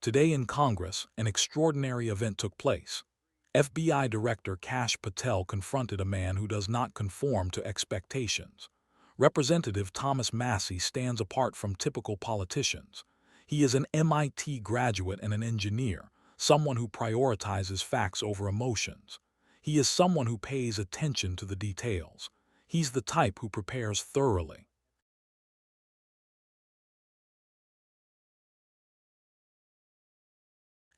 Today in Congress, an extraordinary event took place. FBI Director Kash Patel confronted a man who does not conform to expectations. Representative Thomas Massie stands apart from typical politicians. He is an MIT graduate and an engineer, someone who prioritizes facts over emotions. He is someone who pays attention to the details. He's the type who prepares thoroughly.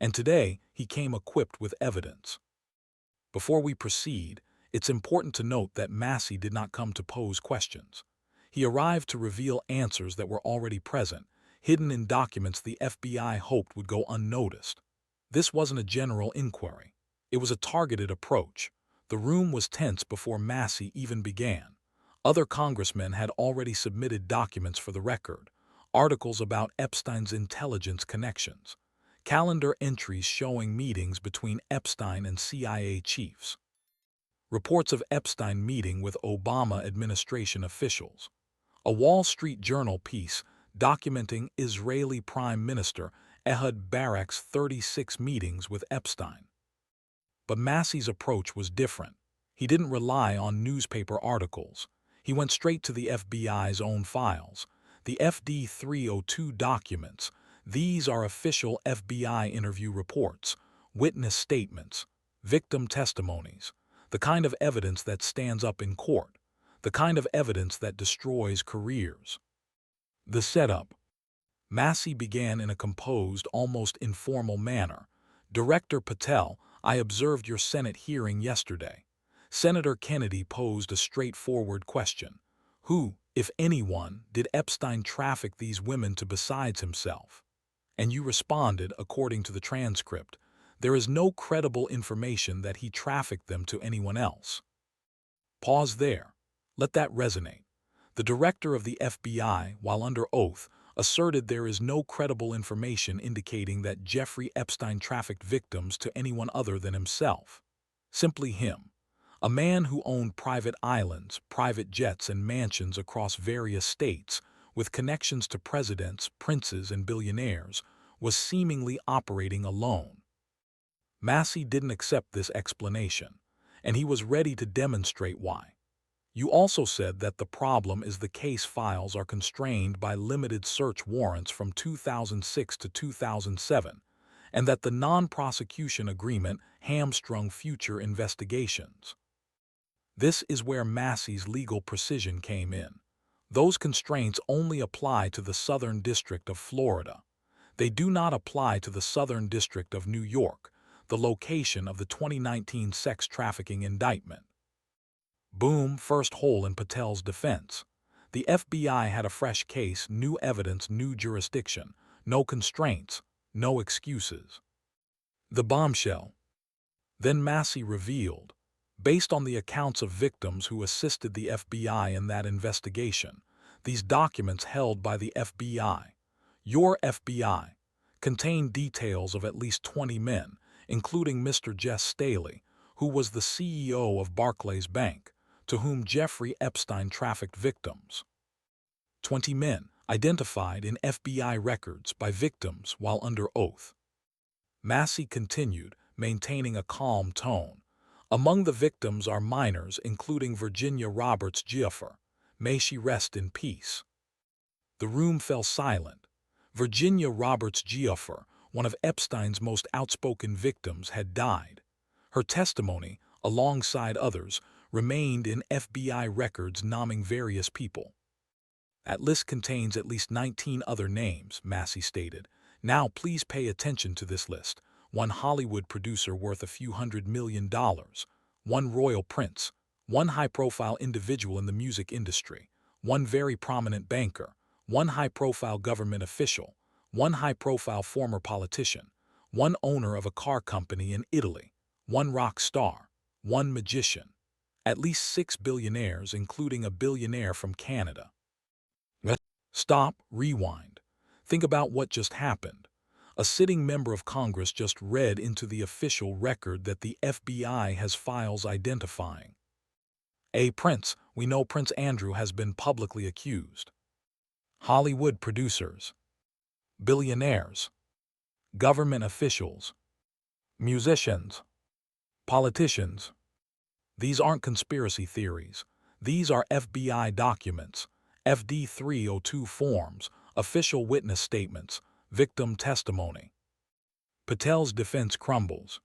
And today, he came equipped with evidence. Before we proceed, it's important to note that Massie did not come to pose questions. He arrived to reveal answers that were already present, hidden in documents the FBI hoped would go unnoticed. This wasn't a general inquiry. It was a targeted approach. The room was tense before Massie even began. Other congressmen had already submitted documents for the record, articles about Epstein's intelligence connections, calendar entries showing meetings between Epstein and CIA chiefs, reports of Epstein meeting with Obama administration officials, a Wall Street Journal piece documenting Israeli Prime Minister Ehud Barak's 36 meetings with Epstein. But Massie's approach was different. He didn't rely on newspaper articles. He went straight to the FBI's own files, the FD 302 documents. These are official FBI interview reports, witness statements, victim testimonies, the kind of evidence that stands up in court, the kind of evidence that destroys careers. The setup. Massie began in a composed, almost informal manner. Director Patel, I observed your Senate hearing yesterday. Senator Kennedy posed a straightforward question. Who, if anyone, did Epstein traffic these women to besides himself? And you responded, according to the transcript, there is no credible information that he trafficked them to anyone else. Pause there. Let that resonate. The director of the FBI, while under oath, asserted there is no credible information indicating that Jeffrey Epstein trafficked victims to anyone other than himself. Simply him. A man who owned private islands, private jets, and mansions across various states, with connections to presidents, princes, and billionaires, was seemingly operating alone. Massie didn't accept this explanation, and he was ready to demonstrate why. You also said that the problem is the case files are constrained by limited search warrants from 2006 to 2007, and that the non-prosecution agreement hamstrung future investigations. This is where Massie's legal precision came in. Those constraints only apply to the Southern District of Florida. They do not apply to the Southern District of New York, the location of the 2019 sex trafficking indictment. Boom, first hole in Patel's defense. The FBI had a fresh case, new evidence, new jurisdiction, no constraints, no excuses. The bombshell. Then Massie revealed, based on the accounts of victims who assisted the FBI in that investigation, these documents held by the FBI, your FBI, contain details of at least 20 men, including Mr. Jess Staley, who was the CEO of Barclays Bank, to whom Jeffrey Epstein trafficked victims. 20 men identified in FBI records by victims while under oath. Massie continued, maintaining a calm tone. Among the victims are minors, including Virginia Roberts Giaffer. May she rest in peace. The room fell silent. Virginia Roberts Giaffer, one of Epstein's most outspoken victims, had died. Her testimony, alongside others, remained in FBI records naming various people. That list contains at least 19 other names, Massie stated. Now please pay attention to this list. One Hollywood producer worth a few $100 million, one royal prince, one high-profile individual in the music industry, one very prominent banker, one high-profile government official, one high-profile former politician, one owner of a car company in Italy, one rock star, one magician, at least 6 billionaires, including a billionaire from Canada. Stop, rewind. Think about what just happened. A sitting member of Congress just read into the official record that the FBI has files identifying. A prince, we know Prince Andrew has been publicly accused. Hollywood producers. Billionaires. government officials, musicians, politicians. These aren't conspiracy theories. These are FBI documents, FD 302 forms, official witness statements, victim testimony. Patel's defense crumbles.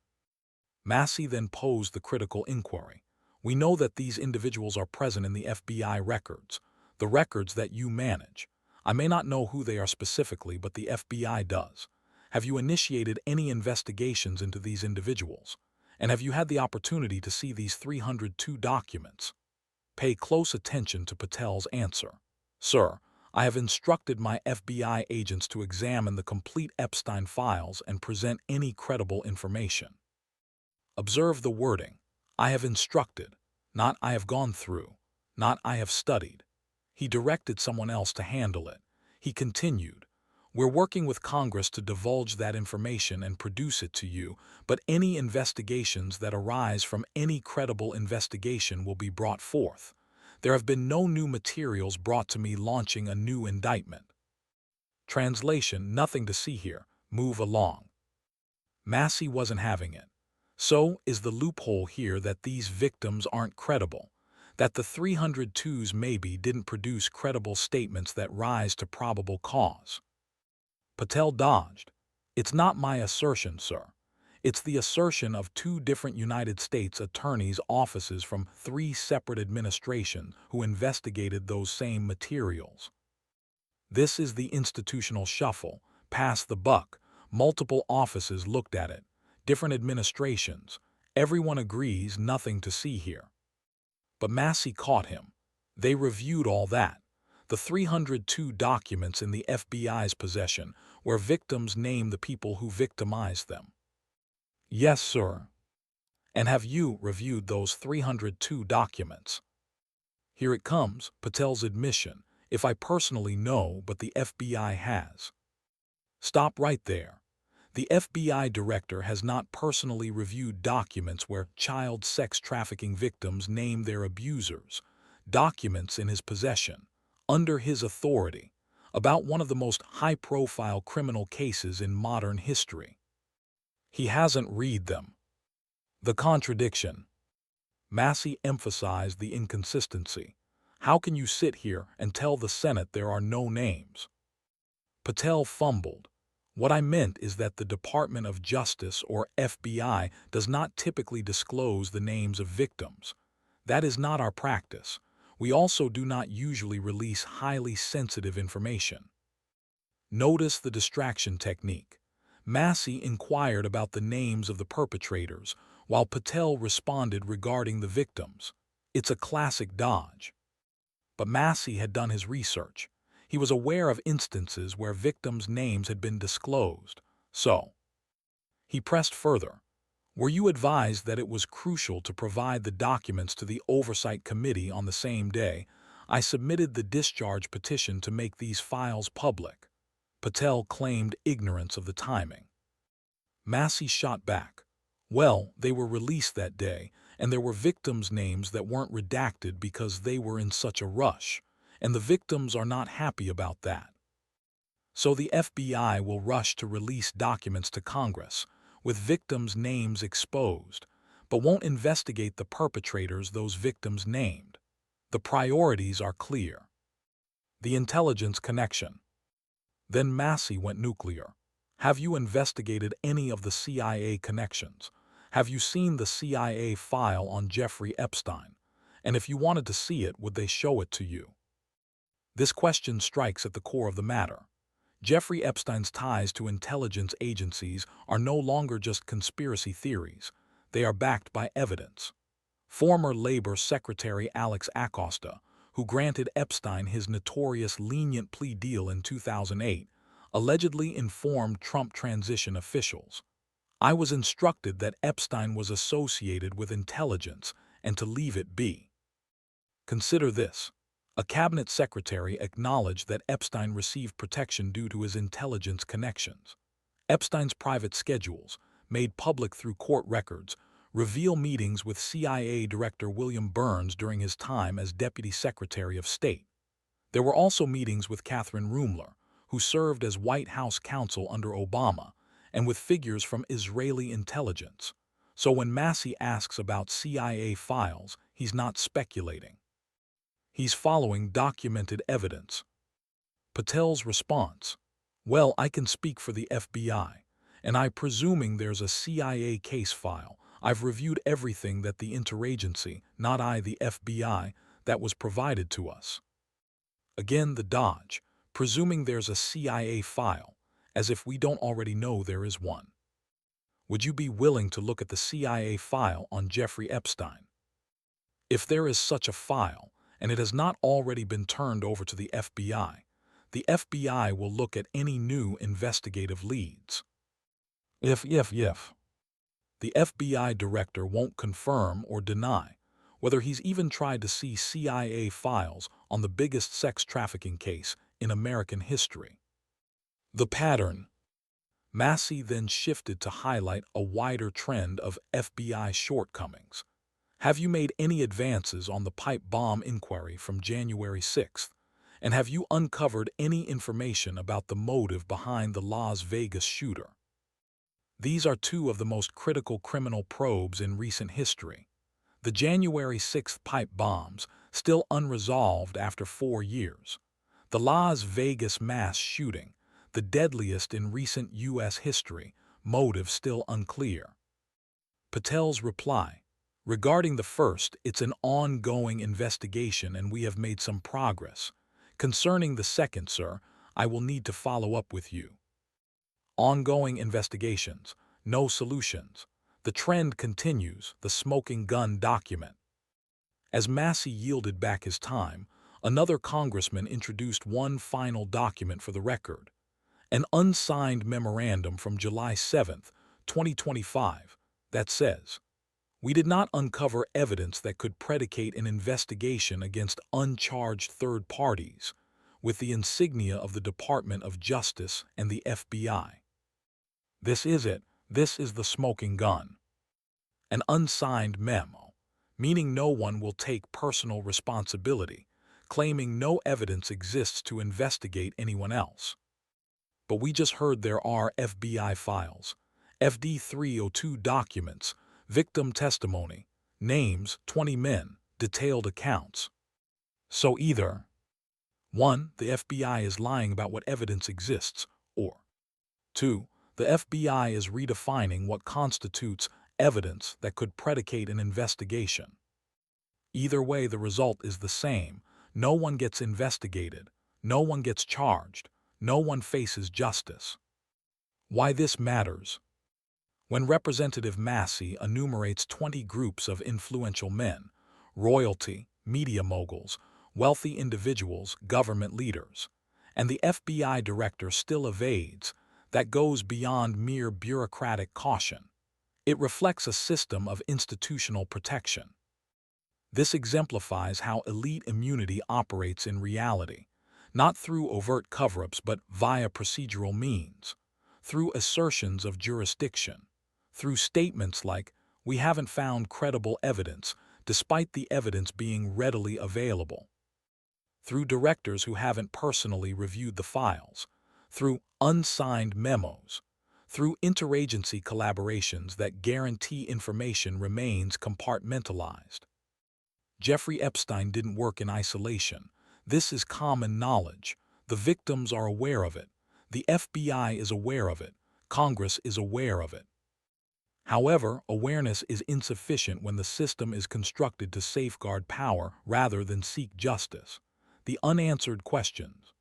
Massie then posed the critical inquiry. We know that these individuals are present in the FBI records, the records that you manage. I may not know who they are specifically, but the FBI does. Have you initiated any investigations into these individuals? And have you had the opportunity to see these 302 documents? Pay close attention to Patel's answer. Sir, I have instructed my FBI agents to examine the complete Epstein files and present any credible information. Observe the wording. I have instructed, not I have gone through, not I have studied. He directed someone else to handle it. He continued, we're working with Congress to divulge that information and produce it to you, but any investigations that arise from any credible investigation will be brought forth. There have been no new materials brought to me launching a new indictment. Translation, nothing to see here. Move along. Massie wasn't having it. So is the loophole here that these victims aren't credible, that the 302s maybe didn't produce credible statements that rise to probable cause. Patel dodged. It's not my assertion, sir. It's the assertion of two different United States attorneys' offices from three separate administrations who investigated those same materials. This is the institutional shuffle. Pass the buck. Multiple offices looked at it. Different administrations. Everyone agrees nothing to see here. But Massie caught him. They reviewed all that. The 302 documents in the FBI's possession where victims name the people who victimized them. Yes, sir. And have you reviewed those 302 documents? Here it comes, Patel's admission. If I personally know, but the FBI has. Stop right there. The FBI director has not personally reviewed documents where child sex trafficking victims name their abusers, documents in his possession, under his authority, about one of the most high-profile criminal cases in modern history. He hasn't read them. The contradiction. Massie emphasized the inconsistency. How can you sit here and tell the Senate there are no names? Patel fumbled. What I meant is that the Department of Justice, or FBI, does not typically disclose the names of victims. That is not our practice. We also do not usually release highly sensitive information. Notice the distraction technique. Massie inquired about the names of the perpetrators, while Patel responded regarding the victims. It's a classic dodge. But Massie had done his research. He was aware of instances where victims' names had been disclosed. So, he pressed further. Were you advised that it was crucial to provide the documents to the Oversight Committee on the same day? I submitted the discharge petition to make these files public. Patel claimed ignorance of the timing. Massie shot back. Well, they were released that day, and there were victims' names that weren't redacted because they were in such a rush, and the victims are not happy about that. So the FBI will rush to release documents to Congress, with victims' names exposed, but won't investigate the perpetrators those victims named. The priorities are clear. The intelligence connection. Then Massie went nuclear. Have you investigated any of the CIA connections? Have you seen the CIA file on Jeffrey Epstein? And if you wanted to see it, would they show it to you? This question strikes at the core of the matter. Jeffrey Epstein's ties to intelligence agencies are no longer just conspiracy theories. They are backed by evidence. Former Labor Secretary Alex Acosta, who granted Epstein his notorious lenient plea deal in 2008, allegedly informed Trump transition officials. I was instructed that Epstein was associated with intelligence and to leave it be. Consider this. A cabinet secretary acknowledged that Epstein received protection due to his intelligence connections. Epstein's private schedules, made public through court records, reveal meetings with CIA Director William Burns during his time as Deputy Secretary of State. There were also meetings with Catherine Rumler, who served as White House counsel under Obama, and with figures from Israeli intelligence. So when Massie asks about CIA files, he's not speculating. He's following documented evidence. Patel's response: "Well, I can speak for the FBI, and I presuming there's a CIA case file. I've reviewed everything that the interagency, not I, the FBI, that was provided to us." Again the dodge, presuming there's a CIA file, as if we don't already know there is one. Would you be willing to look at the CIA file on Jeffrey Epstein? If there is such a file, and it has not already been turned over to the FBI will look at any new investigative leads. If the FBI director won't confirm or deny whether he's even tried to see CIA files on the biggest sex trafficking case in American history. The pattern. Massie then shifted to highlight a wider trend of FBI shortcomings. Have you made any advances on the pipe bomb inquiry from January 6th? And have you uncovered any information about the motive behind the Las Vegas shooter? These are two of the most critical criminal probes in recent history. The January 6th pipe bombs, still unresolved after 4 years. The Las Vegas mass shooting, the deadliest in recent U.S. history, motive still unclear. Patel's reply: "Regarding the first, it's an ongoing investigation and we have made some progress. Concerning the second, sir, I will need to follow up with you." Ongoing investigations, no solutions. The trend continues, the smoking gun document. As Massie yielded back his time, another congressman introduced one final document for the record. An unsigned memorandum from July 7, 2025, that says, "We did not uncover evidence that could predicate an investigation against uncharged third parties, with the insignia of the Department of Justice and the FBI." This is it. This is the smoking gun. An unsigned memo, meaning no one will take personal responsibility, claiming no evidence exists to investigate anyone else. But we just heard there are FBI files, FD 302 documents, victim testimony, names, 20 men, detailed accounts. So either 1. The FBI is lying about what evidence exists, or 2. The FBI is redefining what constitutes evidence that could predicate an investigation. Either way, the result is the same. No one gets investigated, no one gets charged, no one faces justice. Why this matters? When Representative Massie enumerates 20 groups of influential men, royalty, media moguls, wealthy individuals, government leaders, and the FBI director still evades, that goes beyond mere bureaucratic caution. It reflects a system of institutional protection. This exemplifies how elite immunity operates in reality, not through overt cover-ups but via procedural means, through assertions of jurisdiction, through statements like, "We haven't found credible evidence," despite the evidence being readily available, through directors who haven't personally reviewed the files, through unsigned memos, through interagency collaborations that guarantee information remains compartmentalized. Jeffrey Epstein didn't work in isolation. This is common knowledge. The victims are aware of it. The FBI is aware of it. Congress is aware of it. However, awareness is insufficient when the system is constructed to safeguard power rather than seek justice. The unanswered questions.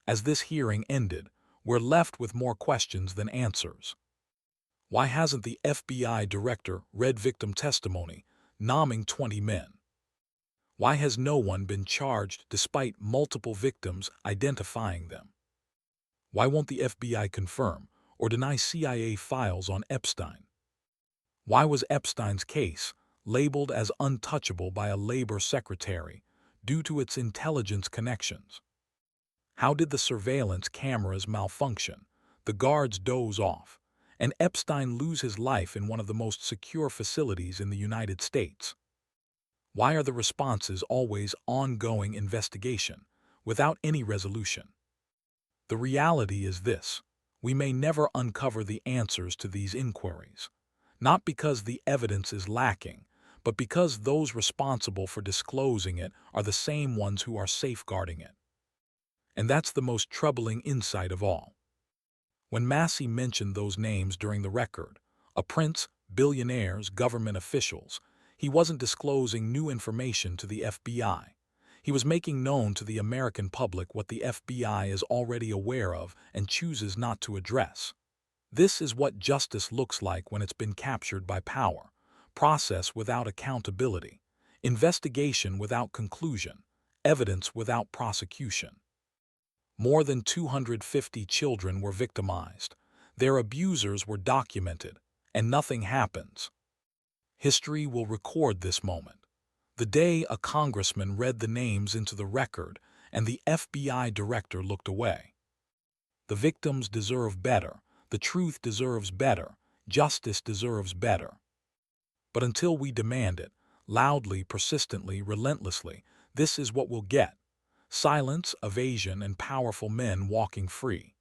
As this hearing ended, we're left with more questions than answers. Why hasn't the FBI director read victim testimony, naming 20 men? Why has no one been charged despite multiple victims identifying them? Why won't the FBI confirm or deny CIA files on Epstein? Why was Epstein's case labeled as untouchable by a labor secretary due to its intelligence connections? How did the surveillance cameras malfunction, the guards doze off, and Epstein lose his life in one of the most secure facilities in the United States? Why are the responses always ongoing investigation, without any resolution? The reality is this: We may never uncover the answers to these inquiries, not because the evidence is lacking, but because those responsible for disclosing it are the same ones who are safeguarding it. And that's the most troubling insight of all. When Massie mentioned those names during the record, a prince, billionaires, government officials, he wasn't disclosing new information to the FBI. He was making known to the American public what the FBI is already aware of and chooses not to address. This is what justice looks like when it's been captured by power: process without accountability, investigation without conclusion, evidence without prosecution. More than 250 children were victimized. Their abusers were documented, and nothing happens. History will record this moment. The day a congressman read the names into the record and the FBI director looked away. The victims deserve better. The truth deserves better. Justice deserves better. But until we demand it, loudly, persistently, relentlessly, this is what we'll get: silence, evasion, and powerful men walking free.